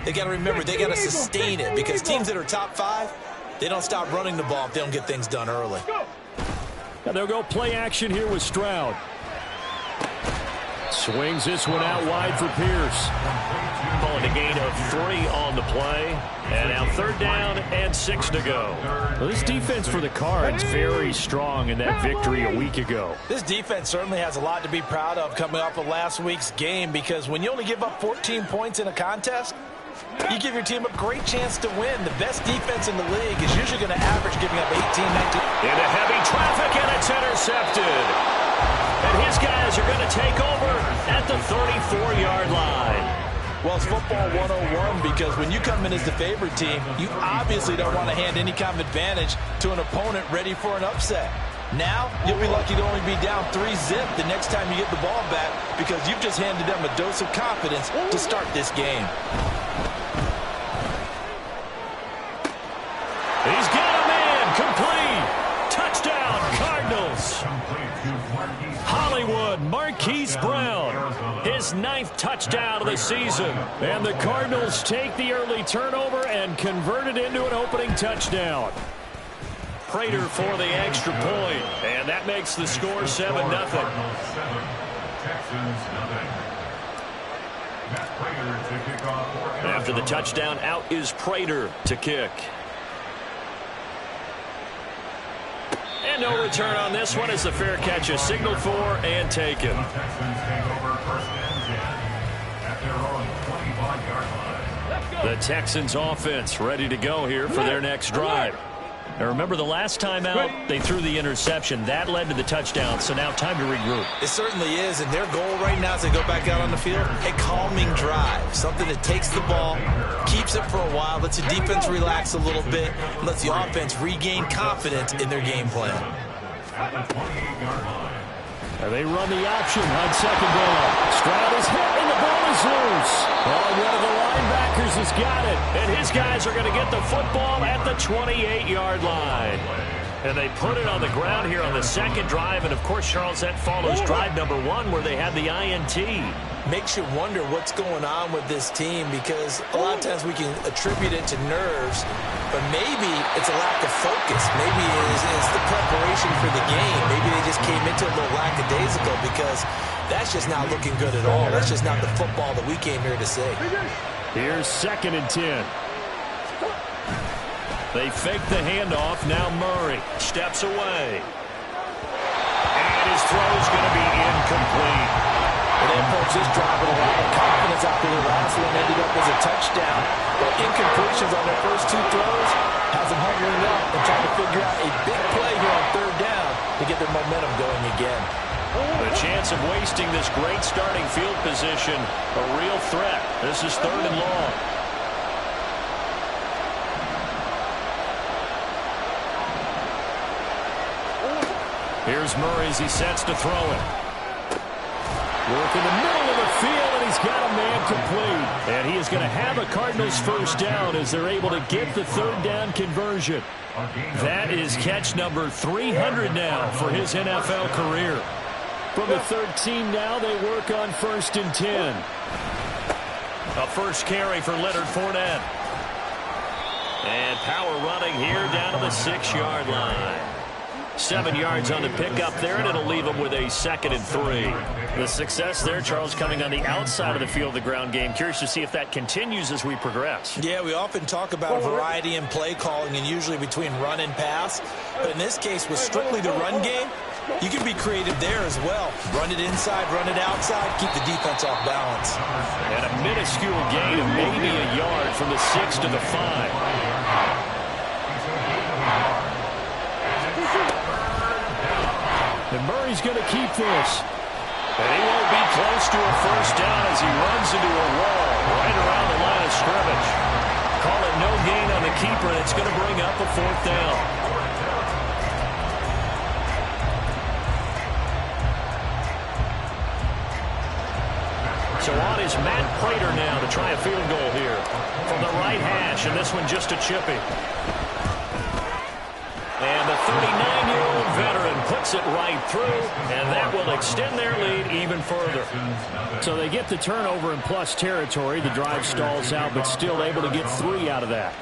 They got to remember, they got to sustain it because teams that are top 5, they don't stop running the ball if they don't get things done early. And they'll go play action here with Stroud. Swings this one out wide for Pierce. Calling a gain of 3 on the play. And now 3rd down and 6 to go. Well, this defense for the Cards very strong in that victory a week ago. This defense certainly has a lot to be proud of coming off of last week's game because when you only give up 14 points in a contest, you give your team a great chance to win. The best defense in the league is usually going to average giving up 18, 19. Into heavy traffic, and it's intercepted. And his guys are going to take over at the 34-yard line. Well, it's football 101 because when you come in as the favorite team, you obviously don't want to hand any kind of advantage to an opponent ready for an upset. Now, you'll be lucky to only be down 3-zip the next time you get the ball back because you've just handed them a dose of confidence to start this game. He's got a man, complete. Touchdown, Cardinals. Hollywood, Marquise Brown, his 9th touchdown of the season. And the Cardinals take the early turnover and convert it into an opening touchdown. Prater for the extra point, and that makes the score 7-0. After the touchdown, out is Prater to kick. And no return on this one as the fair catch is signaled for and taken. The Texans offense ready to go here for their next drive. Now remember, the last time out, they threw the interception. That led to the touchdown, so now time to regroup. It certainly is, and their goal right now as they go back out on the field, a calming drive. Something that takes the ball, keeps it for a while, lets the defense relax a little bit, and lets the offense regain confidence in their game plan. They run the option on 2nd down. Stroud is hit, and the ball is loose. Oh, one of the linebackers has got it. And his guys are going to get the football at the 28-yard line. And they put it on the ground here on the 2nd drive. And, of course, Charles, that follows drive number 1 where they had the INT. Makes you wonder what's going on with this team because a lot of times we can attribute it to nerves, but maybe it's a lack of focus. Maybe it's the preparation for the game. Maybe they just came into it a little lackadaisical because that's just not looking good at all. That's just not the football that we came here to see. Here's 2nd and 10. They fake the handoff. Now Murray steps away. And his throw is going to be incomplete. And they approach this drive with a lot of confidence after the last one ended up as a touchdown. But incompletions on their first 2 throws has them hovering up and trying to figure out a big play here on 3rd down to get their momentum going again. The chance of wasting this great starting field position, a real threat. This is 3rd and long. Here's Murray as he sets to throw it. Work in the middle of the field, and he's got a man complete. And he is going to have a Cardinals first down as they're able to get the 3rd down conversion. That is catch number 300 now for his NFL career. From the 13 now, they work on 1st and 10. A first carry for Leonard Fournette. And power running here down to the 6-yard line. 7 yards on the pickup there, and it'll leave them with a 2nd and 3. The success there, Charles, coming on the outside of the field, the ground game. Curious to see if that continues as we progress. Yeah, we often talk about variety in play calling and usually between run and pass. But in this case, with strictly the run game, you can be creative there as well. Run it inside, run it outside, keep the defense off balance. And a minuscule gain of maybe a yard from the 6 to the 5. And Murray's going to keep this. And he won't be close to a first down as he runs into a wall right around the line of scrimmage. Call it no gain on the keeper, and it's going to bring up a 4th down. So on is Matt Prater now to try a field goal here from the right hash, and this one just a chippy. And the 39-year-old veteran put puts it right through, and that will extend their lead even further. So they get the turnover in plus territory. The drive stalls out, but still able to get 3 out of that.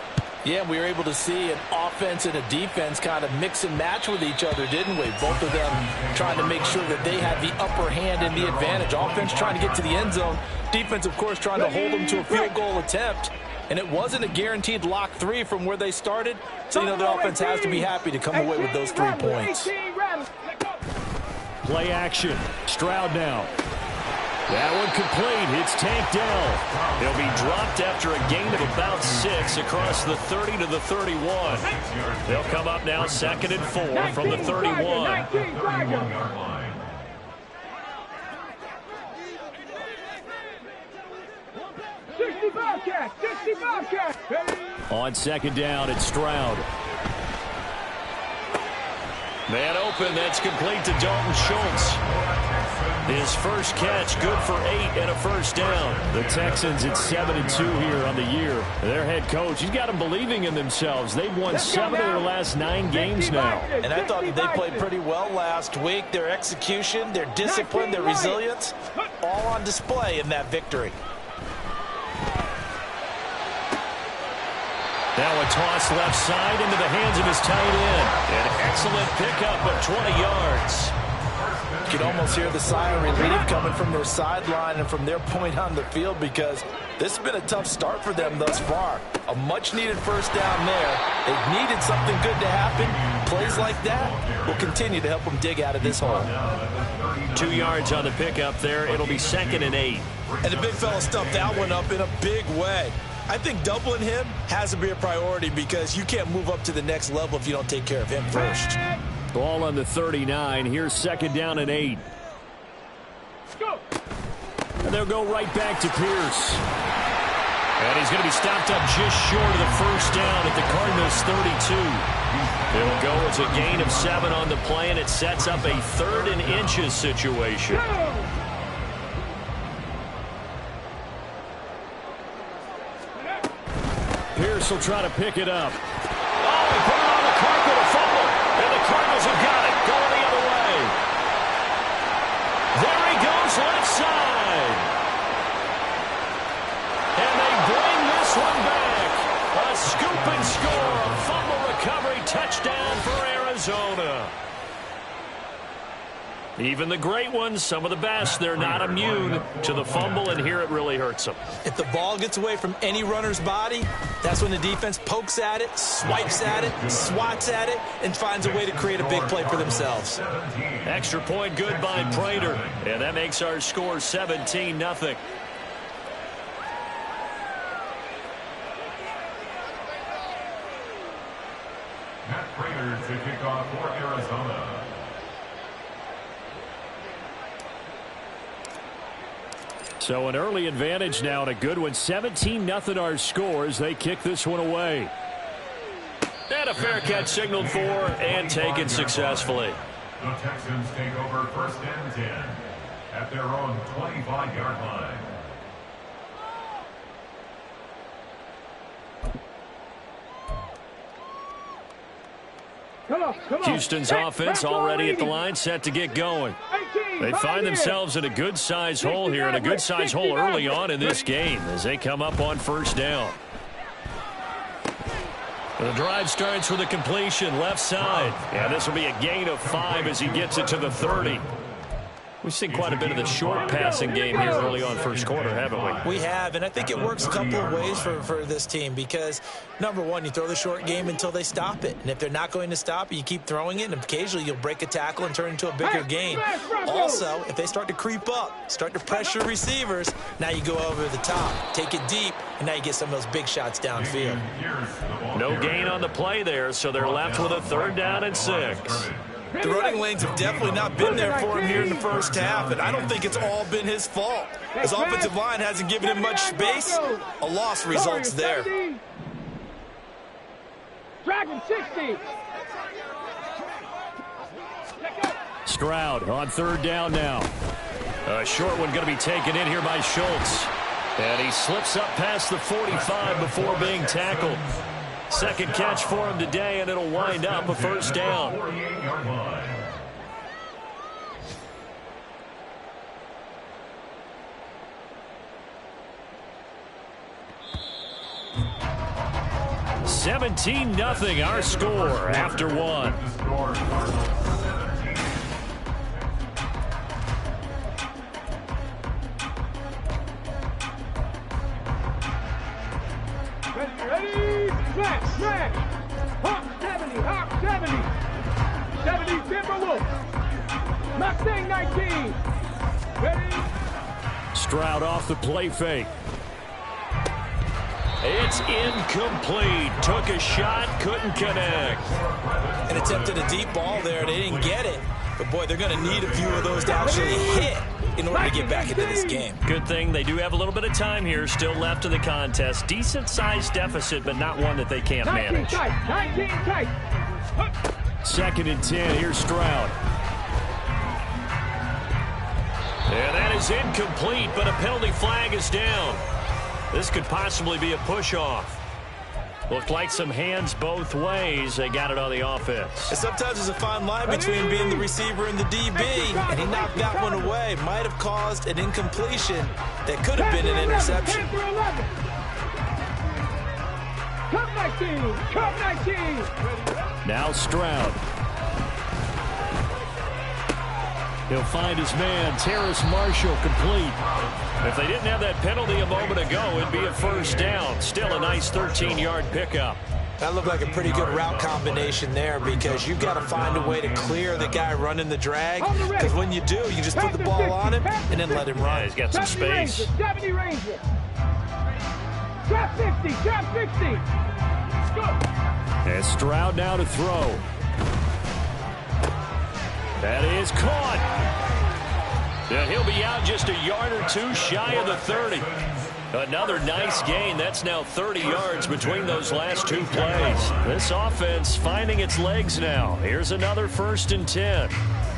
Yeah, we were able to see an offense and a defense kind of mix and match with each other, didn't we? Both of them trying to make sure that they had the upper hand and the advantage. Offense trying to get to the end zone. Defense, of course, trying to hold them to a field goal attempt. And it wasn't a guaranteed lock 3 from where they started. So, you know, the offense has to be happy to come away with those 3 points. Play action. Stroud now. That one complete. It's tanked down. He'll be dropped after a gain of about 6 across the 30 to the 31. They'll come up now 2nd and 4 from the 31. On 2nd down, it's Stroud. Man open, that's complete to Dalton Schultz. His first catch, good for 8 and a first down. The Texans at 7-2 here on the year. Their head coach, he's got them believing in themselves. They've won 7 of their last 9 games now. And I thought that they played pretty well last week. Their execution, their discipline, their resilience, all on display in that victory. Now a toss left side into the hands of his tight end. An excellent pickup of 20 yards. You can almost hear the sigh of relief coming from their sideline and from their point on the field, because this has been a tough start for them thus far. A much-needed first down there. They've needed something good to happen. Plays like that will continue to help them dig out of this hole. 2 yards on the pickup there. It'll be 2nd and 8. And the big fella stuffed that one up in a big way. I think doubling him has to be a priority, because you can't move up to the next level if you don't take care of him first. Ball on the 39. Here's 2nd down and 8. And they'll go right back to Pierce. And he's going to be stopped up just short of the first down at the Cardinals' 32. It'll go as a gain of 7 on the play, and it sets up a 3rd and inches situation. Pierce will try to pick it up. Oh, he put it on the carpet, a fumble. And the Cardinals have got it, going the other way. There he goes, left side. And they bring this one back. A scoop and score, a fumble recovery, touchdown for Arizona. Even the great ones, some of the best, they're not immune to the fumble, and here it really hurts them. If the ball gets away from any runner's body, that's when the defense pokes at it, swipes at it, swats at it, and finds a way to create a big play for themselves. Extra point good by Prater, and that makes our score 17-0. Matt Prater to kick off for Arizona. So an early advantage now, and a good one. 17-0 our scores. They kick this one away. And a fair catch signaled for and taken successfully. The Texans take over 1st and 10 at their own 25-yard line. Houston's offense already at the line, set to get going. They find themselves in a good-sized hole here, and a good-sized hole early on in this game as they come up on 1st down. The drive starts with a completion left side. And this will be a gain of 5 as he gets it to the 30. We've seen quite a bit of the short passing game here early on first quarter, haven't we? We have, and I think it works a couple of ways for this team, because, number one, you throw the short game until they stop it. And if they're not going to stop it, you keep throwing it, and occasionally you'll break a tackle and turn it into a bigger gain. Also, if they start to creep up, start to pressure receivers, now you go over the top, take it deep, and now you get some of those big shots downfield. No gain on the play there, so they're left with a 3rd down and 6. The running lanes have definitely not been there for him here in the first half, and I don't think it's all been his fault. His offensive line hasn't given him much space. A loss results there. Dragon 60. Stroud on 3rd down now. A short one going to be taken in here by Schultz. And he slips up past the 45 before being tackled. 2nd catch for him today, and it'll wind up a 1st down. 17-0 our score after one. Ready, smash, smash. Hawk 70, Hawk 70. 70, Timberwolf. Mustang 19. Ready. Stroud off the play fake. It's incomplete. Took a shot, couldn't connect. And attempted a deep ball there. They didn't get it. But, boy, they're going to need a few of those to actually hit in order to get back into this game. Good thing they do have a little bit of time here still left in the contest. Decent-sized deficit, but not one that they can't 19 manage. tight, 19 tight. 2nd and 10. Here's Stroud. And that is incomplete, but a penalty flag is down. This could possibly be a push-off. Looked like some hands both ways. They got it on the offense. And sometimes there's a fine line between being the receiver and the DB, and he knocked that one away. Might have caused an incompletion that could have been an interception. 10 through 11. Cup 19, Cup 19. Now Stroud. He'll find his man, Terrace Marshall, complete. If they didn't have that penalty a moment ago, it'd be a first down. Still a nice 13-yard pickup. That looked like a pretty good route combination there because you've got to find a way to clear the guy running the drag. Because when you do, you just put the ball on him and then let him run. Yeah, he's got some space. 70 Ranger. Drop 50, drop 50. Go. And Stroud now to throw. That is caught. Yeah, he'll be out just a yard or two shy of the 30. Another nice gain. That's now 30 yards between those last two plays. This offense finding its legs now. Here's another 1st and 10.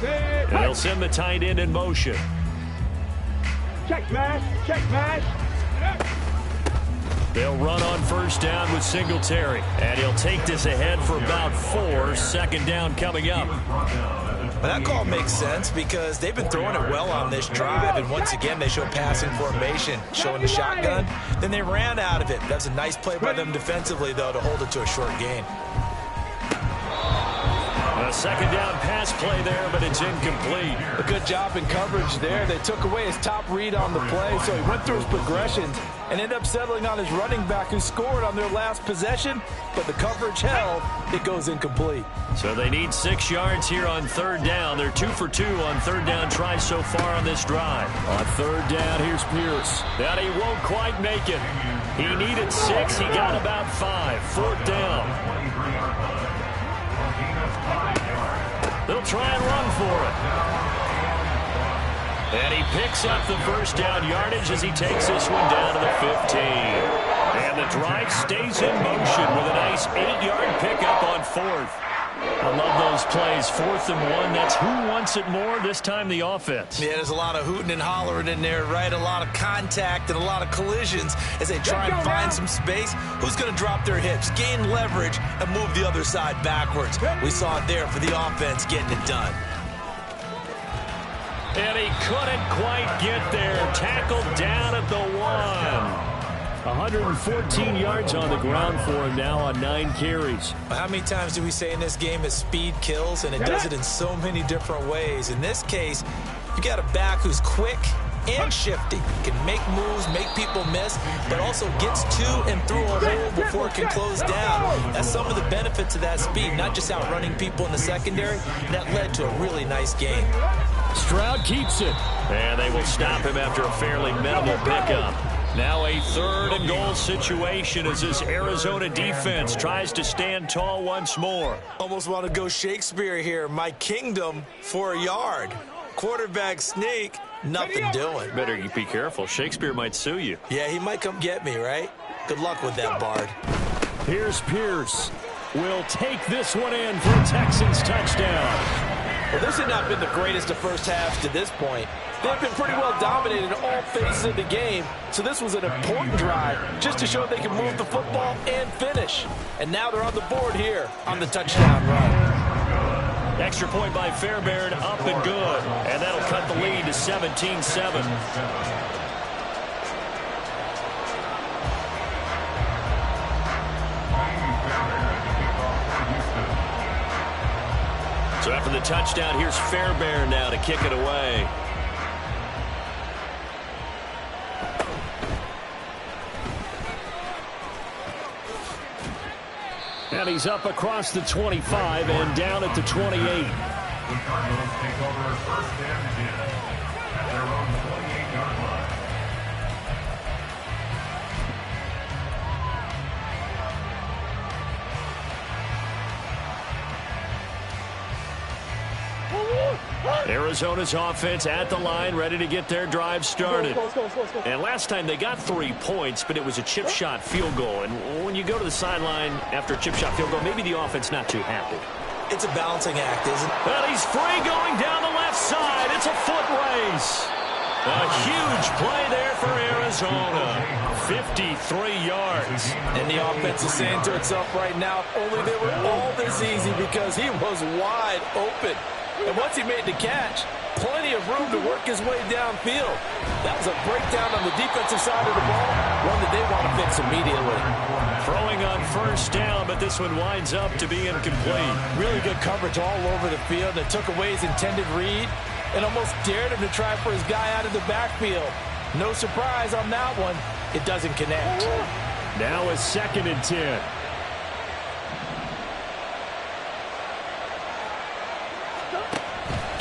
And they'll send the tight end in motion. Check mash, check mash. They'll run on 1st down with Singletary. And he'll take this ahead for about 4. 2nd down coming up. Well, that call makes sense because they've been throwing it well on this drive, and once again they show passing formation, showing the shotgun. Then they ran out of it. That's a nice play by them defensively, though, to hold it to a short gain. A 2nd down pass play there, but it's incomplete. A good job in coverage there. They took away his top read on the play, so he went through his progressions and ended up settling on his running back who scored on their last possession, but the coverage held. It goes incomplete. So they need 6 yards here on 3rd down. They're 2 for 2 on 3rd down tries so far on this drive. On 3rd down, here's Pierce. That he won't quite make it. He needed 6. He got about 5. 4th down. They'll try and run for it. And he picks up the 1st down yardage as he takes this one down to the 15. And the drive stays in motion with a nice 8-yard pickup on 4th. I love those plays. 4th and 1. That's who wants it more. This time the offense. Yeah, there's a lot of hooting and hollering in there, right? A lot of contact and a lot of collisions as they try and find some space. Who's going to drop their hips, gain leverage, and move the other side backwards? We saw it there for the offense getting it done. And he couldn't quite get there. Tackled down at the 1. 114 yards on the ground for him now on 9 carries. Well, how many times do we say in this game that speed kills, and it does it in so many different ways? In this case, you got a back who's quick and shifty, can make moves, make people miss, but also gets to and through a hole before it can close down. That's some of the benefits of that speed, not just outrunning people in the secondary. That led to a really nice game. Stroud keeps it. And they will stop him after a fairly minimal pickup. Now a 3rd and goal situation as this Arizona defense tries to stand tall once more. Almost want to go Shakespeare here. My kingdom for a yard. Quarterback sneak, nothing doing. Better be careful. Shakespeare might sue you. Yeah, he might come get me, right? Good luck with that, Bard. Here's Pierce. Will take this one in for a Texans touchdown. Well, this had not been the greatest of first halves to this point. They've been pretty well dominated in all phases of the game, so this was an important drive just to show they can move the football and finish. And now they're on the board here on the touchdown run. Extra point by Fairbairn, up and good. And that'll cut the lead to 17-7. So after the touchdown, here's Fairbairn now to kick it away. And he's up across the 25 and down at the 28. The Cardinals take over first and 10 at their own 28-yard line. Arizona's offense at the line, ready to get their drive started. And last time they got 3 points, but it was a chip shot field goal. And when you go to the sideline after a chip shot field goal, maybe the offense not too happy. It's a balancing act, isn't it? Well, he's free going down the left side. It's a foot race. A huge play there for Arizona. 53 yards. And the offense is saying to itself right now, if only they were all this easy, because he was wide open. And once he made the catch, plenty of room to work his way downfield. That was a breakdown on the defensive side of the ball, one that they want to fix immediately. Throwing on first down, but this one winds up to be incomplete. Really good coverage all over the field. It took away his intended read and almost dared him to try for his guy out of the backfield. No surprise on that one. It doesn't connect. Now a 2nd and 10.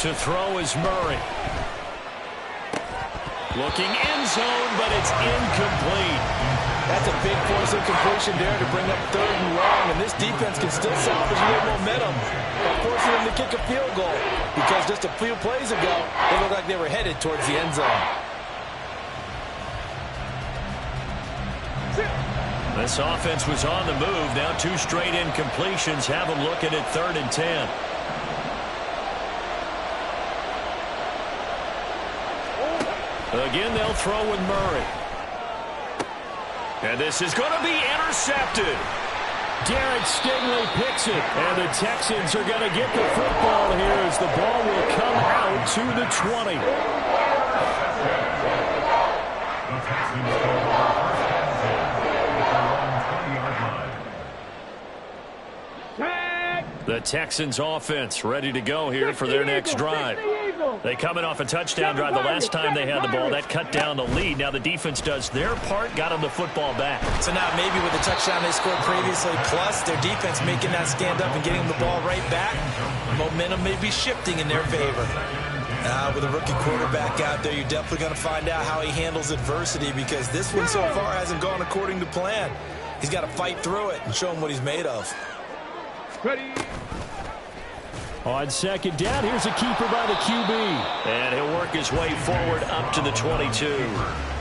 To throw is Murray. Looking end zone, but it's incomplete. That's a big force incompletion there to bring up 3rd and long, and this defense can still salvage a little momentum by forcing them to kick a field goal, because just a few plays ago, it looked like they were headed towards the end zone. This offense was on the move. Now 2 straight incompletions have them looking at 3rd and 10. Again, they'll throw with Murray. And this is going to be intercepted. Derek Stingley picks it. And the Texans are going to get the football here as the ball will come out to the 20. The Texans take over first and 10 at their own 20-yard line. The Texans offense ready to go here for their next drive. They coming off a touchdown drive the last time they had the ball. That cut down the lead. Now the defense does their part, got them the football back. So now maybe with the touchdown they scored previously, plus their defense making that stand up and getting the ball right back, momentum may be shifting in their favor. With a rookie quarterback out there, you're definitely going to find out how he handles adversity, because this one so far hasn't gone according to plan. He's got to fight through it and show him what he's made of. Ready. On 2nd down, here's a keeper by the QB. And he'll work his way forward up to the 22.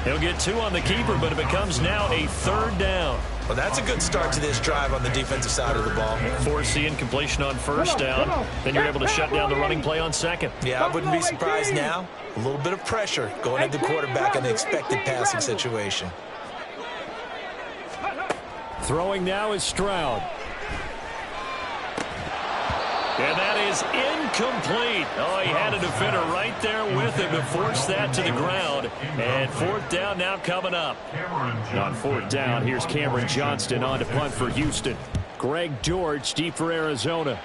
He'll get 2 on the keeper, but it becomes now a 3rd down. Well, that's a good start to this drive on the defensive side of the ball. Force the incompletion on first down. Then you're able to shut down the running play on 2nd. Yeah, I wouldn't be surprised now. A little bit of pressure going at the quarterback in the expected passing situation. Throwing now is Stroud. And that is incomplete. Oh, he had a defender right there with him to force that to the ground. And 4th down now coming up. On 4th down, here's Cameron Johnston on to punt for Houston. Greg George deep for Arizona.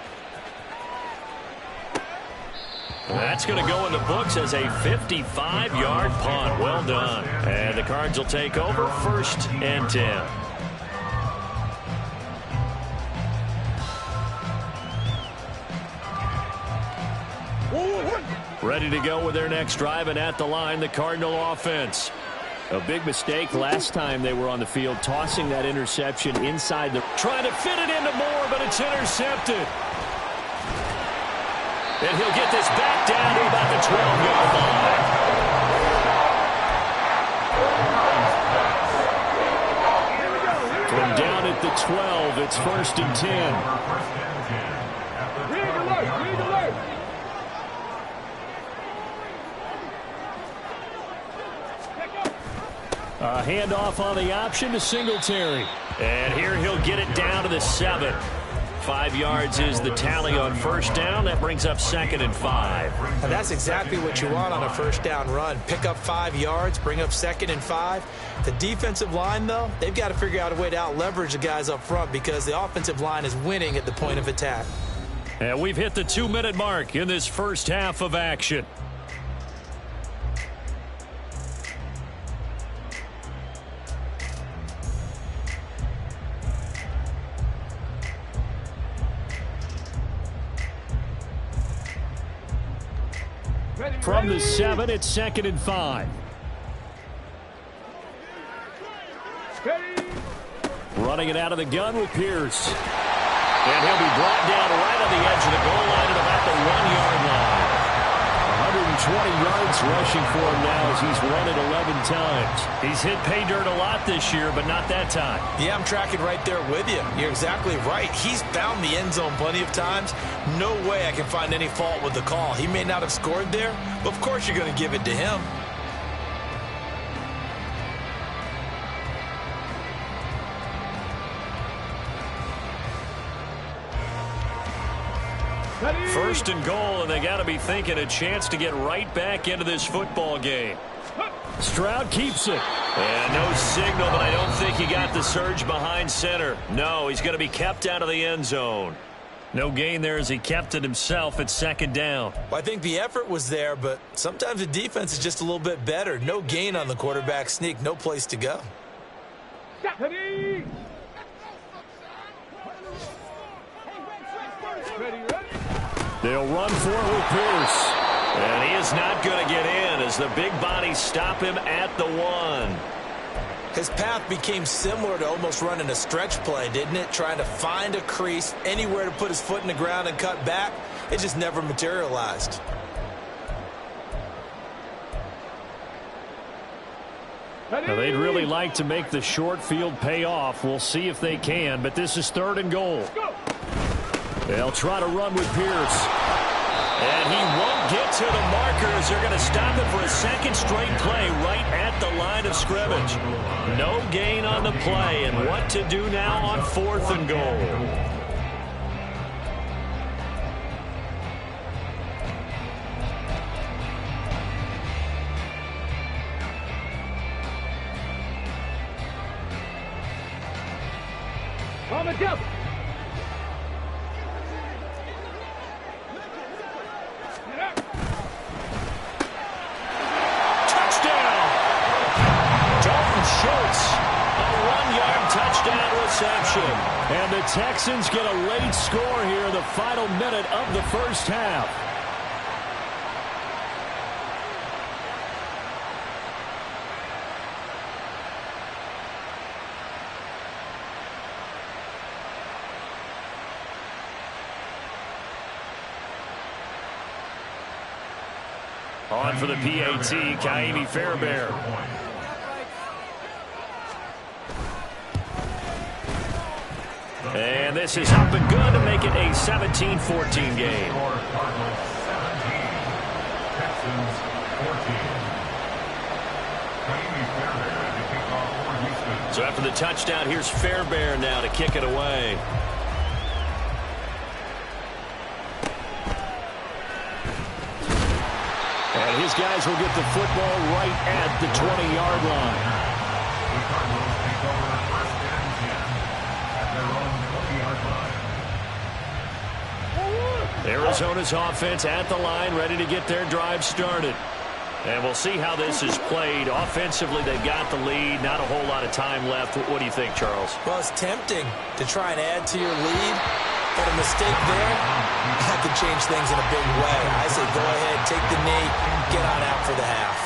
That's going to go in the books as a 55-yard punt. Well done. And the Cards will take over 1st and 10. Ready to go with their next drive, and at the line, the Cardinal offense. A big mistake last time they were on the field, tossing that interception inside the... Trying to fit it into Moore, but it's intercepted. And he'll get this back down to about the 12-yard line. From down at the 12, it's 1st and 10. Rig alert, rig alert. A handoff on the option to Singletary. And here he'll get it down to the 7. 5 yards is the tally on first down. That brings up 2nd and 5. And that's exactly what you want on a first down run. Pick up 5 yards, bring up 2nd and 5. The defensive line, though, they've got to figure out a way to out-leverage the guys up front, because the offensive line is winning at the point of attack. And we've hit the 2-minute mark in this first half of action. From the 7, it's 2nd and 5. Running it out of the gun with Pierce. And he'll be brought down right on the edge of the goal line at about the 1-yard line. 120 yards rushing for him now as he's run it 11 times. He's hit pay dirt a lot this year, but not that time. Yeah, I'm tracking right there with you. You're exactly right. He's found the end zone plenty of times. No way I can find any fault with the call. He may not have scored there, but of course you're going to give it to him. First and goal, and they got to be thinking a chance to get right back into this football game. Stroud keeps it. And no signal, but I don't think he got the surge behind center. No, he's going to be kept out of the end zone. No gain there as he kept it himself at 2nd down. Well, I think the effort was there, but sometimes the defense is just a little bit better. No gain on the quarterback sneak, no place to go. They'll run for it with Pierce. And he is not going to get in as the big bodies stop him at the 1. His path became similar to almost running a stretch play, didn't it? Trying to find a crease, anywhere to put his foot in the ground and cut back. It just never materialized. Now, they'd really like to make the short field pay off. We'll see if they can, but this is 3rd and goal. They'll try to run with Pierce. And he won't get to the markers. They're going to stop it for a 2nd straight play right at the line of scrimmage. No gain on the play, and what to do now on 4th and goal. On the jump. And the Texans get a late score here in the final minute of the first half. On for the PAT, Ka'imi Fairbairn. And this is up and good to make it a 17-14 game. So after the touchdown, here's Fairbairn now to kick it away. And his guys will get the football right at the 20-yard line. Arizona's offense at the line, ready to get their drive started. And we'll see how this is played. Offensively, they've got the lead. Not a whole lot of time left. What do you think, Charles? Well, it's tempting to try and add to your lead, but a mistake there, that could change things in a big way. I say go ahead, take the knee, get on out for the half.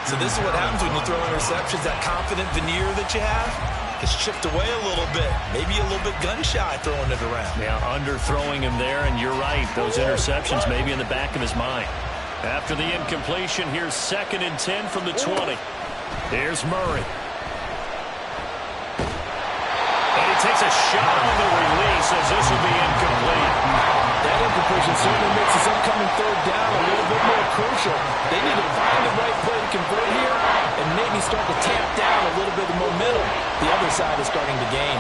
So this is what happens when you throw interceptions. That confident veneer that you have gets chipped away a little bit. Maybe a little bit gun-shy throwing it around. Yeah, underthrowing him there, and you're right. Those interceptions may be in the back of his mind. After the incompletion, here's 2nd and 10 from the 20. Here's Murray. And he takes a shot on the release as this will be incomplete. That incompletion certainly makes this upcoming 3rd down a little bit more crucial. They need to find the right play to convert here and maybe start to tamp down a little bit of momentum. The other side is starting to gain.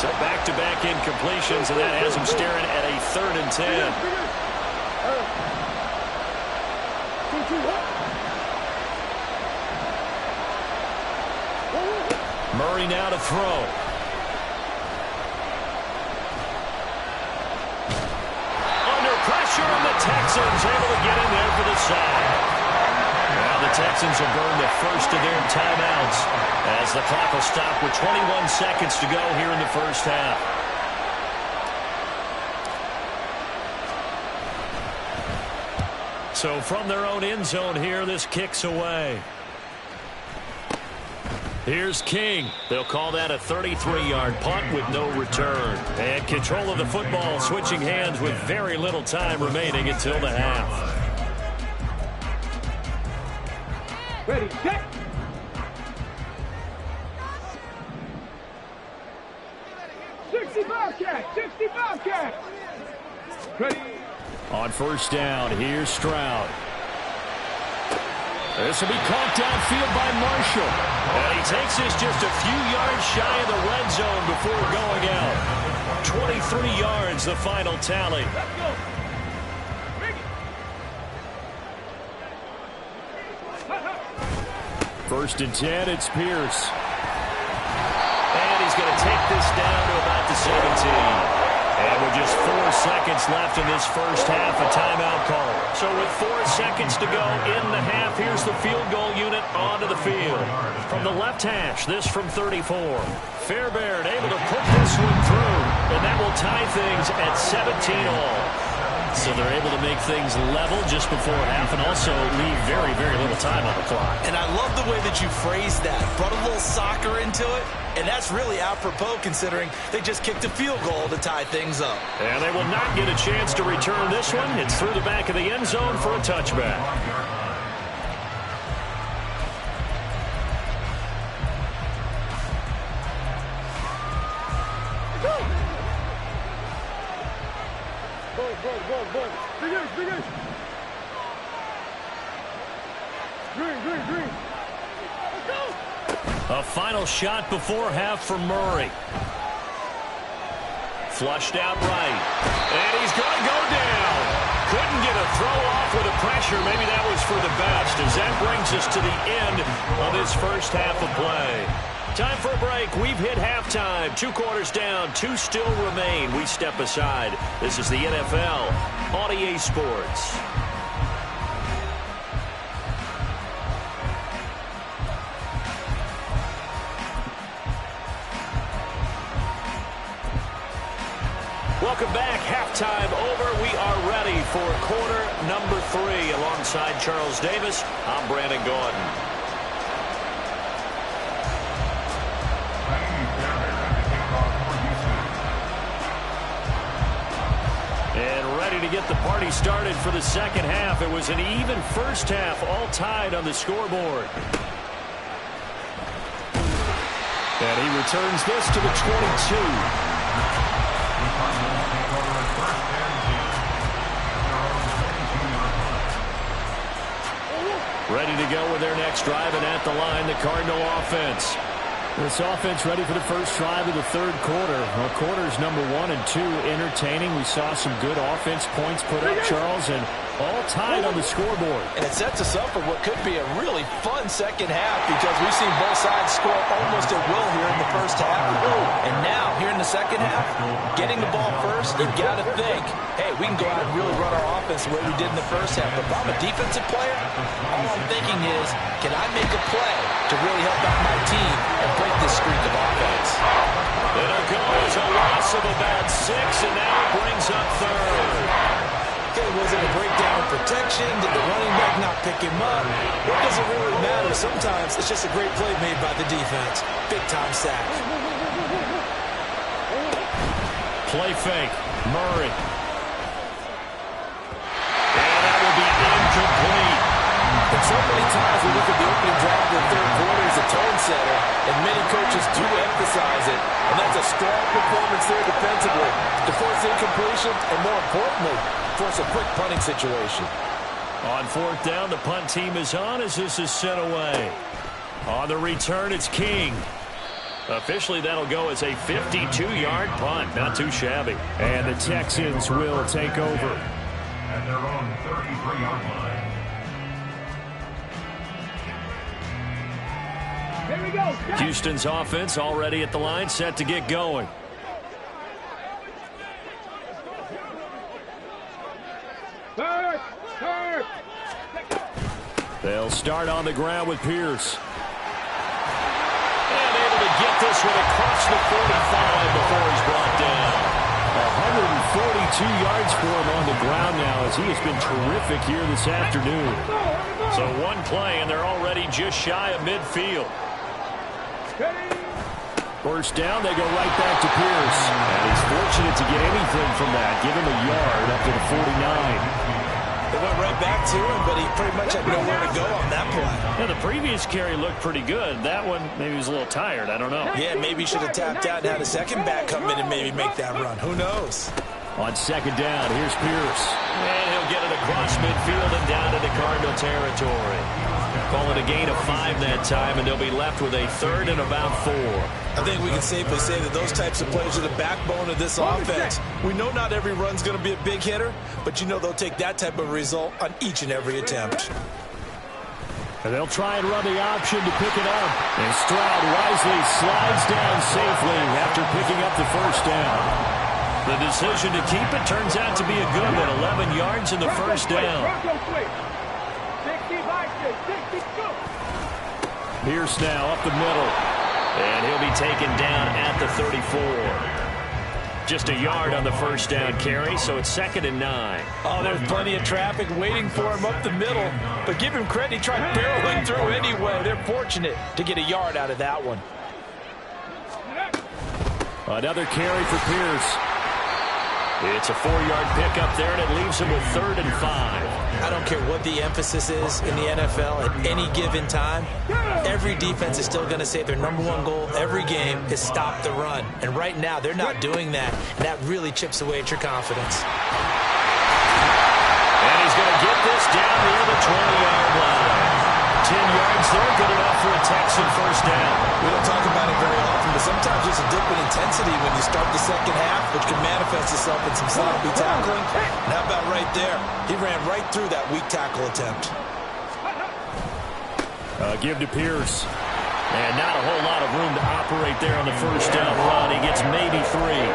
So back-to-back incompletions, and that has him staring at a 3rd and 10. Murray now to throw. pressure, and the Texans able to get in there for the sack. Now the Texans will burn the first of their timeouts as the clock will stop with 21 seconds to go here in the first half. So from their own end zone here, this kicks away. Here's King. They'll call that a 33-yard punt with no return. And control of the football switching hands with very little time remaining until the half. Ready, set. Bobcat. Ready. On first down, here's Stroud. This will be caught downfield by Marshall. And he takes this just a few yards shy of the red zone before going out. 23 yards, the final tally. Let's go. First and 10, it's Pierce. And he's going to take this down to about the 17. And with just 4 seconds left in this first half, a timeout call. So with 4 seconds to go in the half, here's the field goal unit onto the field. From the left hash, this from 34. Fairbairn able to put this one through, and that will tie things at 17 all. So they're able to make things level just before half and also leave very, very little time on the clock. And I love the way that you phrased that. Brought a little soccer into it, and that's really apropos considering they just kicked a field goal to tie things up. And they will not get a chance to return this one. It's through the back of the end zone for a touchback. Green. Let's go. A final shot before half for Murray. Flushed out right. And he's going to go down. Couldn't get a throw off with the pressure. Maybe that was for the best as that brings us to the end of this first half of play. Time for a break. We've hit halftime. 2 quarters down. 2 still remain. We step aside. This is the NFL on EA Sports. Welcome back. Halftime over. We are ready for quarter number 3. Alongside Charles Davis, I'm Brandon Gordon. And ready to get the party started for the second half. It was an even first half, all tied on the scoreboard. And he returns this to the 22. Ready to go with their next drive, and at the line, the Cardinal offense. This offense ready for the first drive of the third quarter. Well, quarters number 1 and 2 entertaining. We saw some good offense points put up, Charles, and all tied on the scoreboard. And it sets us up for what could be a really fun second half because we've seen both sides score almost at will here in the first half. And now, here in the second half, getting the ball first, you've got to think, hey, we can go out and really run our offense the way we did in the first half. But if I'm a defensive player, all I'm thinking is, can I make a play to really help out my team and break this streak of offense? It'll go as a loss of about 6, and now it brings up third. Okay, was it a breakdown in protection? Did the running back not pick him up? What does it really matter? Sometimes it's just a great play made by the defense. Big-time sack. Play fake. Murray. And that will be incomplete. And so many times we look at the opening drive of the third quarter as a tone setter, and many coaches do emphasize it. And that's a strong performance there defensively to force incompletion and, more importantly, force a quick punting situation. On fourth down, the punt team is on as this is sent away. On the return, it's King. Officially, that'll go as a 52-yard punt. Not too shabby. And the Texans will take over. At their own 33-yard line. Here we go. Stop. Houston's offense already at the line, set to get going. Third. They'll start on the ground with Pierce. And able to get this one across the 45 before he's brought down. 142 yards for him on the ground now as he has been terrific here this afternoon. So one play, and they're already just shy of midfield. First down, they go right back to Pierce. And he's fortunate to get anything from that. Give him a yard up to the 49. They went right back to him, but he pretty much had nowhere to go on that play. Yeah, the previous carry looked pretty good. That one, maybe he was a little tired. I don't know. Yeah, maybe he should have tapped out and had a second back come in and maybe make that run. Who knows? On second down, here's Pierce. And he'll get it across midfield and down into Cardinal territory. Call it a gain of 5 that time, and they'll be left with a third and about 4. I think we can safely say that those types of plays are the backbone of this offense. We know not every run's going to be a big hitter, but you know they'll take that type of result on each and every attempt. And they'll try and run the option to pick it up. And Stroud wisely slides down safely after picking up the first down. The decision to keep it turns out to be a good one. 11 yards in the first down. Pierce now up the middle. And he'll be taken down at the 34. Just a yard on the first down carry, so it's 2nd and 9. Oh, there's plenty of traffic waiting for him up the middle. But give him credit, he tried barreling through anyway. They're fortunate to get a yard out of that one. Another carry for Pierce. It's a 4-yard pickup there, and it leaves him with 3rd and 5. I don't care what the emphasis is in the NFL at any given time. Every defense is still going to say their #1 goal every game is stop the run. And right now, they're not doing that. And that really chips away at your confidence. And he's going to get this down near the 20-yard line. 10 yards there, good enough for a Texan first down. We don't talk about it very often, but sometimes there's a dip in intensity when you start the second half, which can manifest itself in some sloppy tackling. And how about right there? He ran right through that weak tackle attempt. Give to Pierce. And not a whole lot of room to operate there on the first down run. He gets maybe 3.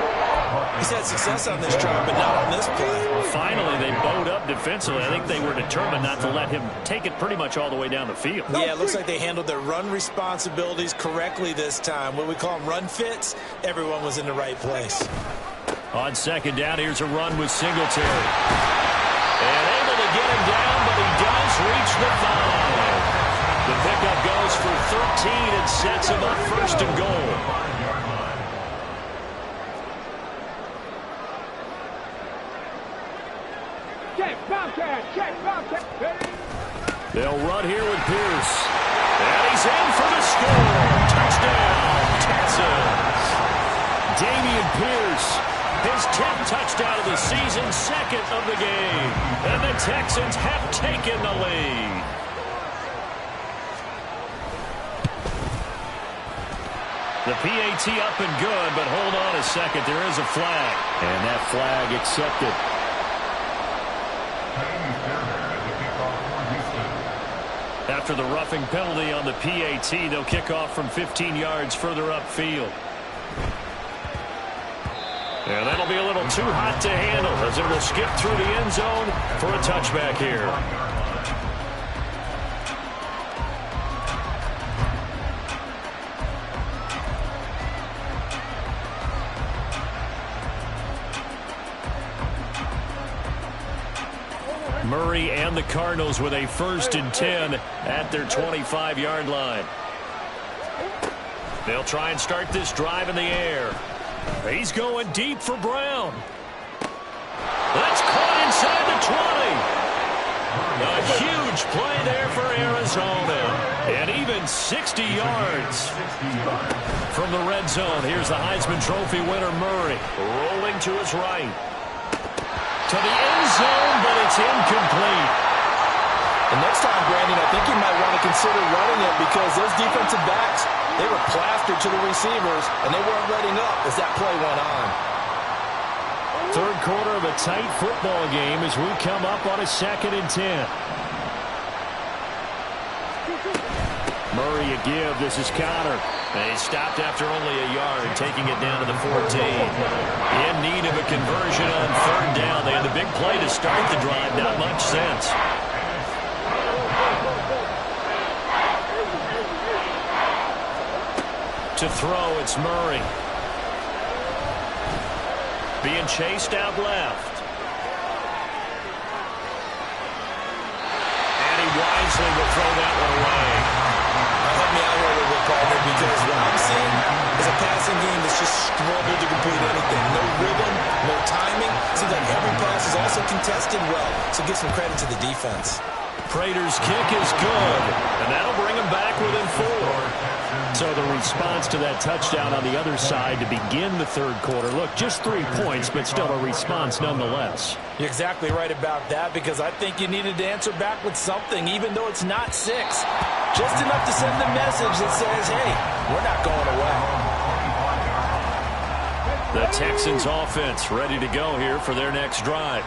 He's had success on this drive, but not on this play. Finally, they bowed up defensively. I think they were determined not to let him take it pretty much all the way down the field. Yeah, it looks like they handled their run responsibilities correctly this time. What we call them run fits, everyone was in the right place. On second down, here's a run with Singletary. And able to get him down, but he does reach the 5. The pickup goes for 13 and sets him up 1st and goal. They'll run here with Pierce. And he's in for the score. Touchdown, Texans. Dameon Pierce. His 10th touchdown of the season, 2nd of the game. And the Texans have taken the lead. The PAT up and good, but hold on a second. There is a flag. And that flag accepted. After the roughing penalty on the PAT, they'll kick off from 15 yards further upfield. And that'll be a little too hot to handle as it will skip through the end zone for a touchback here. Murray and the Cardinals with a 1st and 10 at their 25-yard line. They'll try and start this drive in the air. He's going deep for Brown. That's caught inside the 20. A huge play there for Arizona. And even 60 yards from the red zone. Here's the Heisman Trophy winner, Murray, rolling to his right. To the end zone, but it's incomplete. And next time, Brandon, I think you might want to consider running it because those defensive backs, they were plastered to the receivers, and they weren't letting up as that play went on. Third quarter of a tight football game as we come up on a 2nd and 10. Murray a give. This is Connor. They stopped after only a yard, taking it down to the 14. In need of a conversion on third down. They had the big play to start the drive. Not much sense. To throw, it's Murray. Being chased out left. And he wisely will throw that one away. Help me out here a little bit, partner, because what I'm seeing is a passing game that's just struggled to complete anything. No rhythm, no timing. Seems like every pass is also contested well. So give some credit to the defense. Prater's kick is good, and that'll bring him back within 4. So the response to that touchdown on the other side to begin the third quarter. Look, just 3 points, but still a response nonetheless. You're exactly right about that, because I think you needed to answer back with something, even though it's not 6. Just enough to send the message that says, hey, we're not going away. The Texans offense ready to go here for their next drive.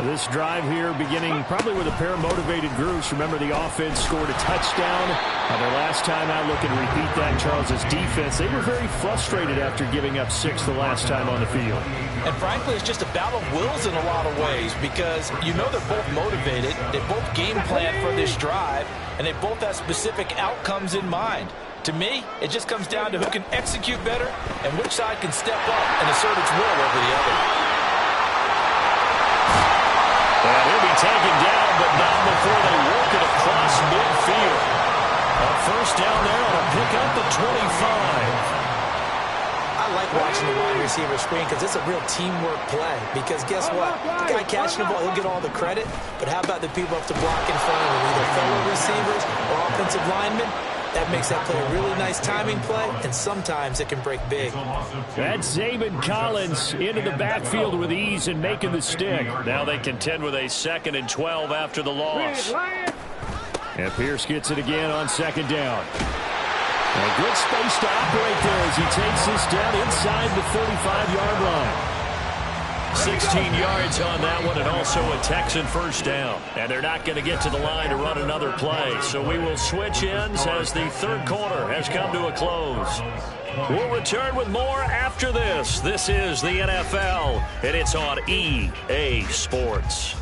This drive here beginning probably with a pair of motivated groups. Remember, the offense scored a touchdown. Their last time out, look and repeat that, Charles' defense. They were very frustrated after giving up 6 the last time on the field. And frankly, it's just a battle of wills in a lot of ways, because you know they're both motivated. They both game plan for this drive, and they both have specific outcomes in mind. To me, it just comes down to who can execute better and which side can step up and assert its will over the other. And he'll be taken down, but not before they work it across midfield. A first down there on a pickup at 25. I like watching the wide receiver screen because it's a real teamwork play. Because guess what? The guy catching the ball, he'll get all the credit. But how about the people up to block in front of him, either fellow receivers or offensive linemen? That makes that play a really nice timing play, and sometimes it can break big. That's Zaven Collins into the backfield with ease and making the stick. Now they contend with a 2nd and 12 after the loss. And Pierce gets it again on 2nd down. A good space to operate there as he takes this down inside the 35-yard line. 16 yards on that one, and also a Texan first down. And they're not going to get to the line to run another play. So we will switch ends as the third quarter has come to a close. We'll return with more after this. This is the NFL, and it's on EA Sports.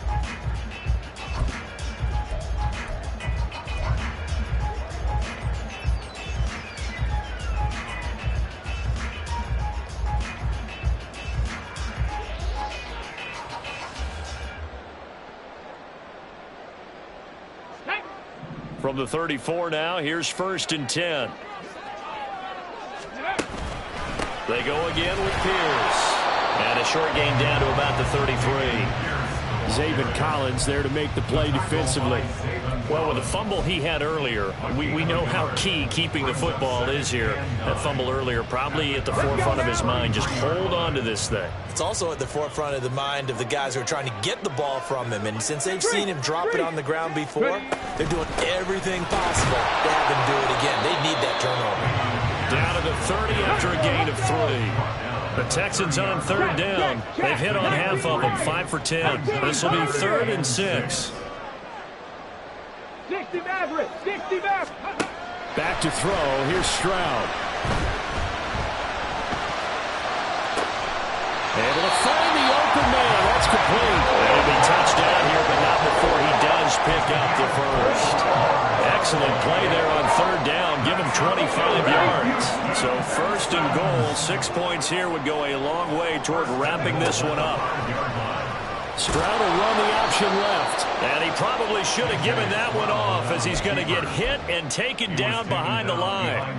From the 34 now, here's 1st and 10. They go again with Pierce. And a short gain down to about the 33. Zaven Collins there to make the play defensively. Well, with the fumble he had earlier, we know how key keeping the football is here. That fumble earlier probably at the forefront of his mind. Just hold on to this thing. It's also at the forefront of the mind of the guys who are trying to get the ball from him. And since they've seen him drop it on the ground before, they're doing everything possible to have him do it again. They need that turnover. Down to the 30 after a gain of 3. The Texans on 3rd down. They've hit on half of them, 5 for 10. This will be 3rd and 6. 60 Maverick, 60 Maverick. Back to throw. Here's Stroud. Able to find the open man. That's complete. It'll be touchdown here, but not before he does pick up the first. Excellent play there on 3rd down. Give him 25 yards. So 1st and goal. 6 points here would go a long way toward wrapping this one up. Stroud will run the option left. And he probably should have given that one off, as he's going to get hit and taken down behind the line.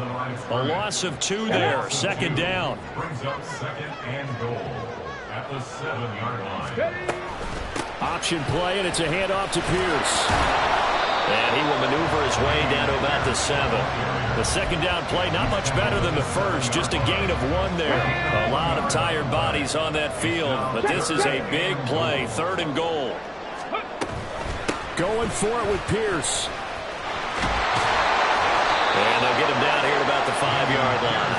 A loss of 2 there. 2nd down. Brings up 2nd and goal at the 7-yard line. Option play, and it's a handoff to Pierce. And he will maneuver his way down to about the 7. The 2nd down play, not much better than the first. Just a gain of 1 there. A lot of tired bodies on that field. But this is a big play. 3rd and goal. Going for it with Pierce. And they'll get him down here at about the 5-yard line.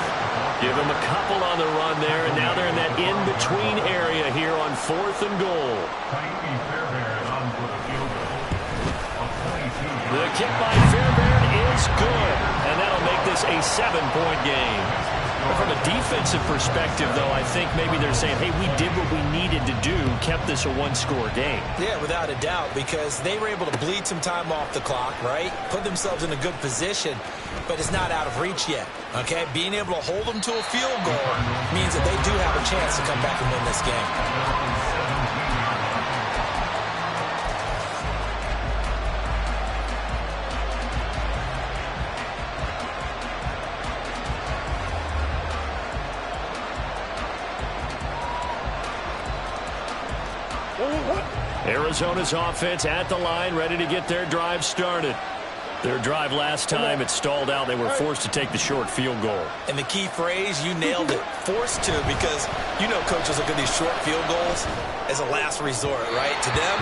Give him a couple on the run there. And now they're in that in-between area here on 4th and goal. Tiny Fairbairn on for the field goal. The kick by Fairbairn is is good, and that'll make this a 7-point game. From a defensive perspective, though, I think maybe they're saying, hey, we did what we needed to do, kept this a one-score game. Yeah, without a doubt, because they were able to bleed some time off the clock, right? Put themselves in a good position, but it's not out of reach yet, okay? Being able to hold them to a field goal means that they do have a chance to come back and win this game. Arizona's offense at the line, ready to get their drive started. Their drive last time, it stalled out. They were forced to take the short field goal. And the key phrase, you nailed it, forced to, because you know coaches look at these short field goals as a last resort, right? To them,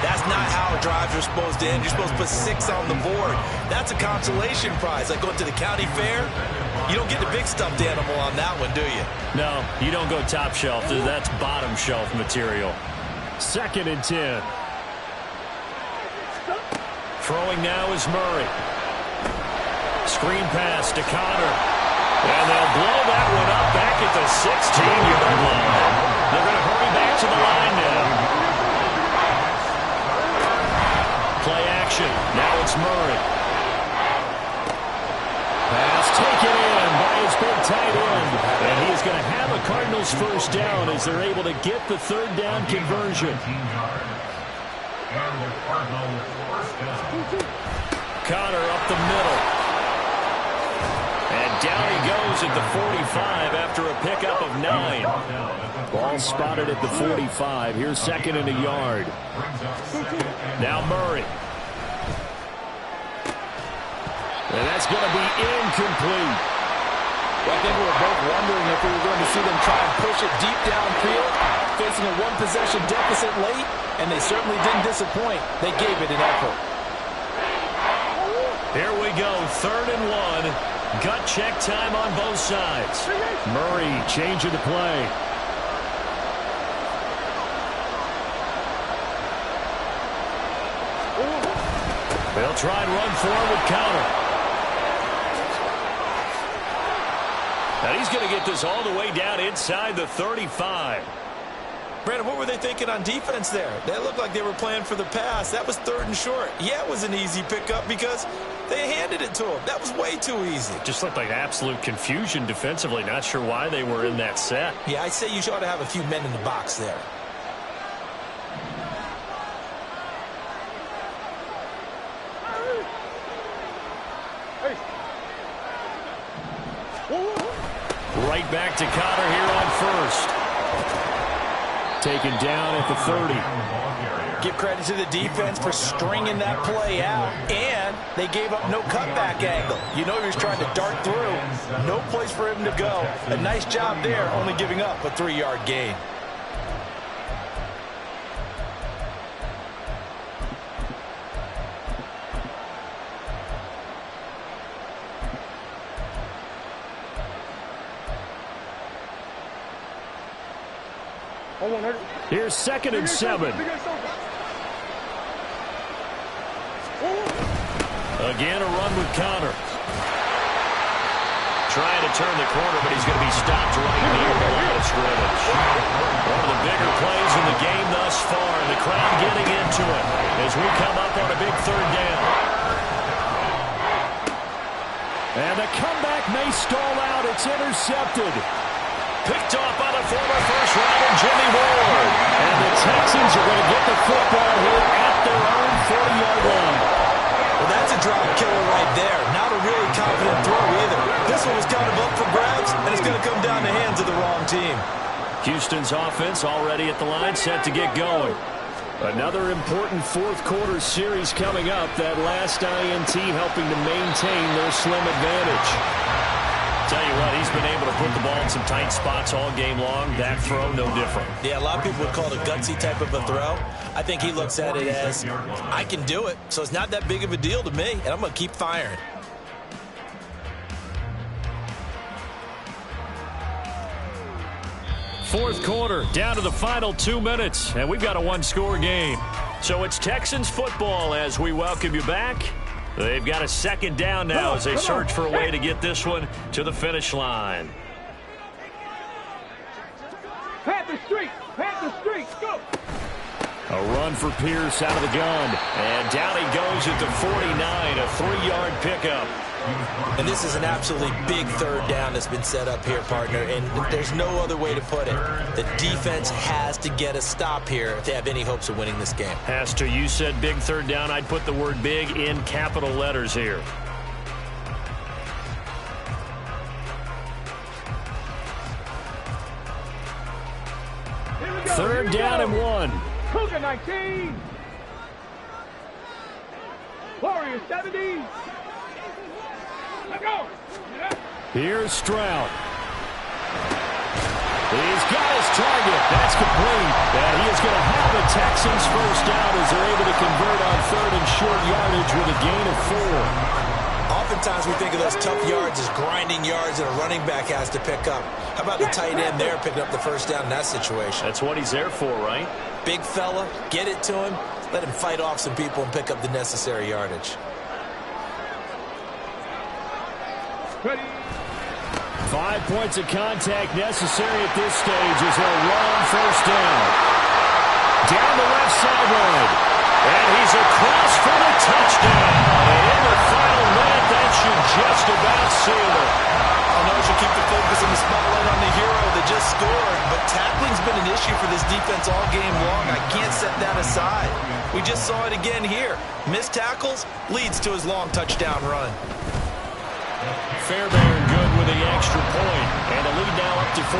that's not how drives are supposed to end. You're supposed to put 6 on the board. That's a consolation prize. Like going to the county fair, you don't get the big stuffed animal on that one, do you? No, you don't go top shelf. That's bottom shelf material. 2nd and 10. Throwing now is Murray. Screen pass to Connor. And they'll blow that one up back at the 16-yard line. They're going to hurry back to the line now. Play action. Now it's Murray. Pass taken in by his big tight end. And he is going to have a Cardinals first down as they're able to get the 3rd down conversion. Connor up the middle. And down he goes at the 45 after a pickup of 9. Ball spotted at the 45. Here's 2nd and a yard. Now Murray. And that's going to be incomplete. Well, I think we were both wondering if we were going to see them try and push it deep downfield, facing a one-possession deficit late, and they certainly didn't disappoint. They gave it an effort. Here we go, 3rd and 1. Gut check time on both sides. Murray changing the play. They'll try and run forward with Connor. And he's going to get this all the way down inside the 35. Brandon, what were they thinking on defense there? They looked like they were playing for the pass. That was 3rd and short. Yeah, it was an easy pickup because they handed it to him. That was way too easy. Just looked like absolute confusion defensively. Not sure why they were in that set. Yeah, I'd say you ought to have a few men in the box there. Right back to Connor here on 1st. Taken down at the 30. Give credit to the defense for stringing that play out, and they gave up no cutback angle. You know he was trying to dart through. No place for him to go. A nice job there, only giving up a 3-yard gain. Here's 2nd and 7. Again, a run with Connor. Trying to turn the corner, but he's going to be stopped right near the line of scrimmage. One of the bigger plays in the game thus far, and the crowd getting into it as we come up on a big 3rd down. And the comeback may stall out. It's intercepted. Picked off by the former first-rounder Jimmy Ward. And the Texans are going to get the football here at their own 40-yard line. Well, that's a drop killer right there. Not a really confident throw either. This one was kind of up for grabs, and it's going to come down the hands of the wrong team. Houston's offense already at the line, set to get going. Another important 4th quarter series coming up. That last INT helping to maintain their slim advantage. Tell you what, he's been able to put the ball in some tight spots all game long. That throw, no different. Yeah, a lot of people would call it a gutsy type of a throw. I think he looks at it as, I can do it, so it's not that big of a deal to me, and I'm going to keep firing. Fourth quarter, down to the final 2 minutes, and we've got a one-score game. So it's Texans football as we welcome you back. They've got a second down now as they search for a way to get this one to the finish line. Panther Street, go! A run for Pierce out of the gun. And down he goes at the 49, a 3-yard pickup. And this is an absolutely big third down that's been set up here, partner, and there's no other way to put it. The defense has to get a stop here if they have any hopes of winning this game. Has to. You said big third down. I'd put the word big in capital letters here. Third down and 1. Cougar 19. Warriors 70. Let's go. Here's Stroud. He's got his target. That's complete. And he is going to have the Texans first down as they're able to convert on third and short yardage with a gain of 4. Oftentimes we think of those tough yards as grinding yards that a running back has to pick up. How about the tight end there picking up the first down in that situation? That's what he's there for, right? Big fella, get it to him, let him fight off some people and pick up the necessary yardage. Ready. 5 points of contact necessary at this stage as they'll run first down. Down the left sideline. And he's across for the touchdown. And in the final minute, that should just about seal it. I know I should keep the focus and the spotlight on the hero that just scored, but tackling's been an issue for this defense all game long. I can't set that aside. We just saw it again here. Missed tackles leads to his long touchdown run. Fairbairn good with the extra point. And the lead now up to 14.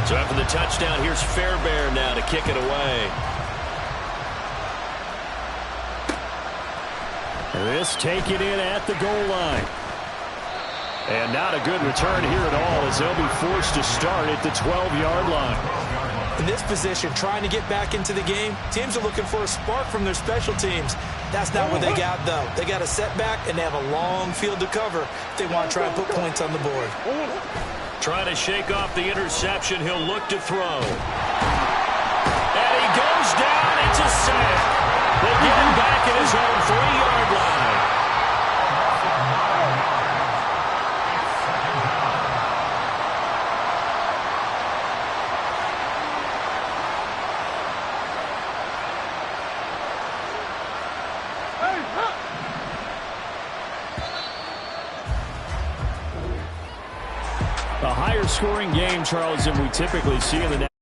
So after the touchdown, here's Fairbairn now to kick it away. This taken in at the goal line. And not a good return here at all as they'll be forced to start at the 12-yard line. In this position, trying to get back into the game, teams are looking for a spark from their special teams. That's not what they got, though. They got a setback, and they have a long field to cover if they want to try and put points on the board. Trying to shake off the interception. He'll look to throw. And he goes down. It's a sack. They get him back at his own 3-yard line. A higher scoring game, Charles, than we typically see in the